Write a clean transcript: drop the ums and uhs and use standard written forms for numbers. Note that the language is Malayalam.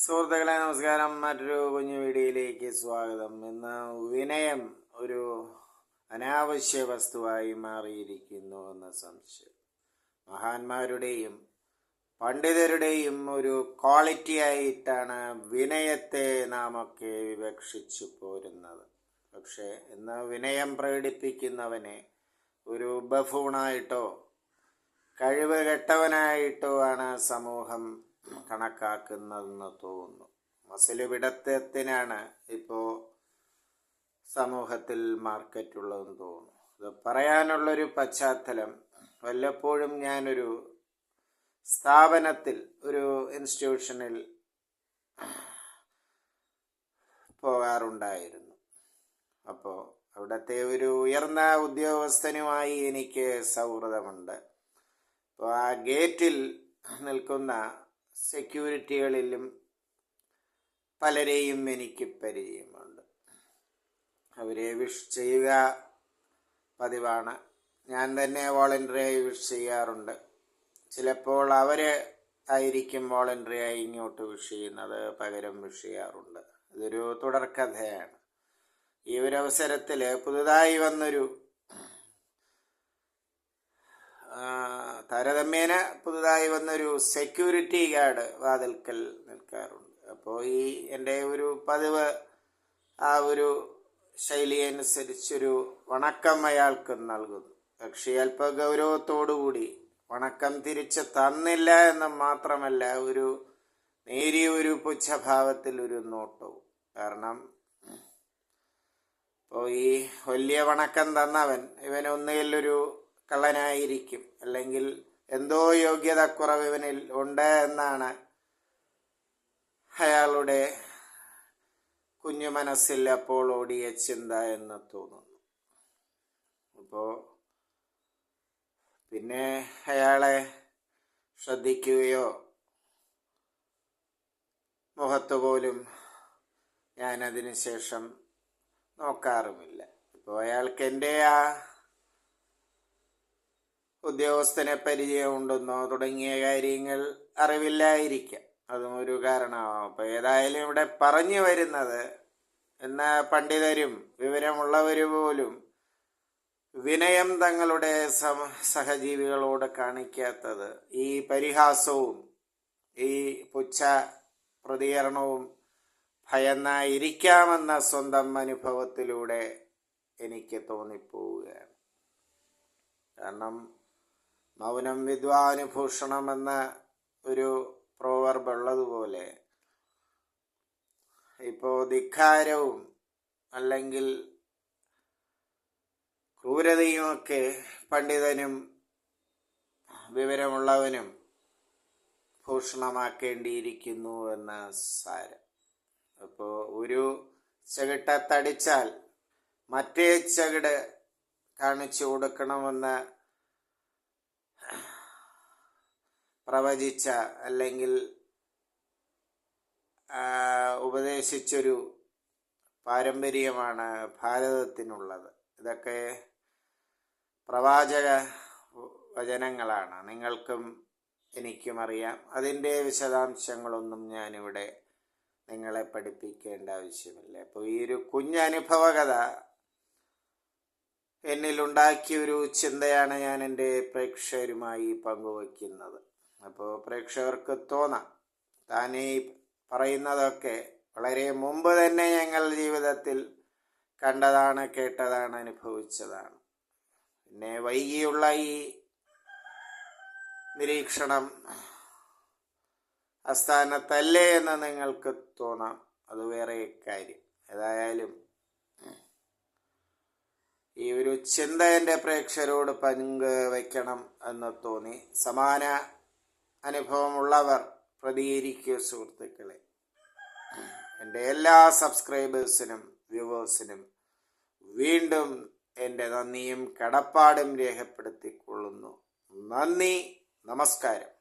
സുഹൃത്തുക്കളെ നമസ്കാരം. മറ്റൊരു കുഞ്ഞു വീഡിയോയിലേക്ക് സ്വാഗതം. ഇന്ന് വിനയം ഒരു അനാവശ്യ വസ്തുവായി മാറിയിരിക്കുന്നു എന്ന സംശയം. മഹാന്മാരുടെയും പണ്ഡിതരുടെയും ഒരു ക്വാളിറ്റി ആയിട്ടാണ് വിനയത്തെ നാമൊക്കെ വിവക്ഷിച്ചു പോരുന്നത്. പക്ഷേ ഇന്ന് വിനയം പ്രകടിപ്പിക്കുന്നവനെ ഒരു ബഫൂണായിട്ടോ കഴിവ് കെട്ടവനായിട്ടോ ആണ് സമൂഹം കണക്കാക്കുന്നതെന്ന് തോന്നുന്നു. മസില് പിടുത്തത്തിനാണ് ഇപ്പോൾ സമൂഹത്തിൽ മാർക്കറ്റുള്ളതെന്ന് തോന്നുന്നു. ഇത് പറയാനുള്ളൊരു പശ്ചാത്തലം, വല്ലപ്പോഴും ഞാനൊരു സ്ഥാപനത്തിൽ, ഒരു ഇൻസ്റ്റിറ്റ്യൂഷനിൽ പോകാറുണ്ടായിരുന്നു. അപ്പോൾ അവിടുത്തെ ഒരു ഉയർന്ന ഉദ്യോഗസ്ഥനുമായി എനിക്ക് സൗഹൃദമുണ്ട്. അപ്പോൾ ആ ഗേറ്റിൽ നിൽക്കുന്ന സെക്യൂരിറ്റികളിലും പലരെയും എനിക്ക് പരിചയമുണ്ട്. അവരെ വിഷ് ചെയ്യുക പതിവാണ്. ഞാൻ തന്നെ വോളണ്ടറിയായി വിഷ് ചെയ്യാറുണ്ട്. ചിലപ്പോൾ അവർ ആയിരിക്കും വോളണ്ടറിയായി ഇങ്ങോട്ട് വിഷ് ചെയ്യുന്നത്, പകരം വിഷ് ചെയ്യാറുണ്ട്. ഇതൊരു തുടർക്കഥയാണ്. ഈ ഒരു അവസരത്തിൽ താരതമ്യേന പുതുതായി വന്നൊരു സെക്യൂരിറ്റി ഗാർഡ് വാതിൽക്കൽ നിൽക്കാറുണ്ട്. അപ്പോൾ ഈ എൻ്റെ ഒരു പതിവ് ആ ഒരു ശൈലി അനുസരിച്ചൊരു വണക്കം അയാൾക്ക് നൽകുന്നു. പക്ഷേ അല്പ ഗൗരവത്തോടുകൂടി വണക്കം തിരിച്ച് തന്നില്ല എന്ന് മാത്രമല്ല, ഒരു നേരിയ ഒരു പുച്ഛഭാവത്തിൽ ഒരു നോട്ടവും. കാരണം ഇപ്പോൾ ഈ വലിയ വണക്കം തന്നവൻ ഇവനൊന്നുകിൽ ഒരു കള്ളനായിരിക്കും, അല്ലെങ്കിൽ എന്തോ യോഗ്യതക്കുറവ് ഇവനിൽ ഉണ്ട് എന്നാണ് അയാളുടെ കുഞ്ഞു മനസ്സിൽ അപ്പോൾ ഓടിയ ചിന്ത എന്ന് തോന്നുന്നു. അപ്പോൾ പിന്നെ അയാളെ ശ്രദ്ധിക്കുകയോ മുഖത്ത് പോലും ഞാനതിന് ശേഷം നോക്കാറുമില്ല. ഇപ്പോൾ അയാൾക്ക് എൻ്റെ ആ ഉദ്യോഗസ്ഥനെ പരിചയമുണ്ടെന്നോ തുടങ്ങിയ കാര്യങ്ങൾ അറിവില്ലായിരിക്കാം. അതും ഒരു കാരണമാവാം. അപ്പോൾ ഏതായാലും ഇവിടെ പറഞ്ഞു വരുന്നത്, എന്ന പണ്ഡിതരും വിവരമുള്ളവർ പോലും വിനയം തങ്ങളുടെ സഹജീവികളോട് കാണിക്കാത്തത് ഈ പരിഹാസവും ഈ പുച്ഛ പ്രതികരണവും ഭയന്നായിരിക്കാമെന്ന സ്വന്തം അനുഭവത്തിലൂടെ എനിക്ക് തോന്നിപ്പോവുകയാണ്. കാരണം മൗനം വിദ്വാനുഭൂഷണം എന്ന ഒരു പ്രോവർബ് ഉള്ളതുപോലെ ഇപ്പോൾ ധിക്കാരവും അല്ലെങ്കിൽ ക്രൂരതയുമൊക്കെ പണ്ഡിതനും വിവരമുള്ളവനും ഭൂഷണമാക്കേണ്ടിയിരിക്കുന്നു എന്ന സാരം. അപ്പോൾ ഒരു ചകിട്ടത്തടിച്ചാൽ മറ്റേ ചകിട് കാണിച്ചു കൊടുക്കണമെന്ന് പ്രവചിച്ച അല്ലെങ്കിൽ ഉപദേശിച്ചൊരു പാരമ്പര്യമാണ് ഭാരതത്തിനുള്ളത്. ഇതൊക്കെ പ്രവാചക വചനങ്ങളാണ്, നിങ്ങൾക്കും എനിക്കും അറിയാം. അതിൻ്റെ വിശദാംശങ്ങളൊന്നും ഞാനിവിടെ നിങ്ങളെ പഠിപ്പിക്കേണ്ട ആവശ്യമില്ല. അപ്പോൾ ഈ ഒരു കുഞ്ഞനുഭവ കഥ എന്നിലുണ്ടാക്കിയൊരു ചിന്തയാണ് ഞാൻ എൻ്റെ പ്രേക്ഷകരുമായി പങ്കുവയ്ക്കുന്നത്. അപ്പോൾ പ്രേക്ഷകർക്ക് തോന്നാം, താനീ പറയുന്നതൊക്കെ വളരെ മുമ്പ് തന്നെ ഞങ്ങൾ ജീവിതത്തിൽ കണ്ടതാണ്, കേട്ടതാണ്, അനുഭവിച്ചതാണ്. പിന്നെ വൈകിയുള്ള ഈ നിരീക്ഷണം അസ്ഥാനത്തല്ലേ എന്ന് നിങ്ങൾക്ക് തോന്നാം. അത് വേറെ കാര്യം. ഏതായാലും ഈ ഒരു ചിന്ത എൻ്റെ പ്രേക്ഷകരോട് പങ്കുവയ്ക്കണം എന്ന് തോന്നി. സമാന അനുഭവമുള്ളവർ പ്രതികരിക്കുക സുഹൃത്തുക്കളെ. എൻ്റെ എല്ലാ സബ്സ്ക്രൈബേഴ്സിനും വ്യൂവേഴ്സിനും വീണ്ടും എൻ്റെ നന്ദിയും കടപ്പാടും രേഖപ്പെടുത്തിക്കൊള്ളുന്നു. നന്ദി, നമസ്കാരം.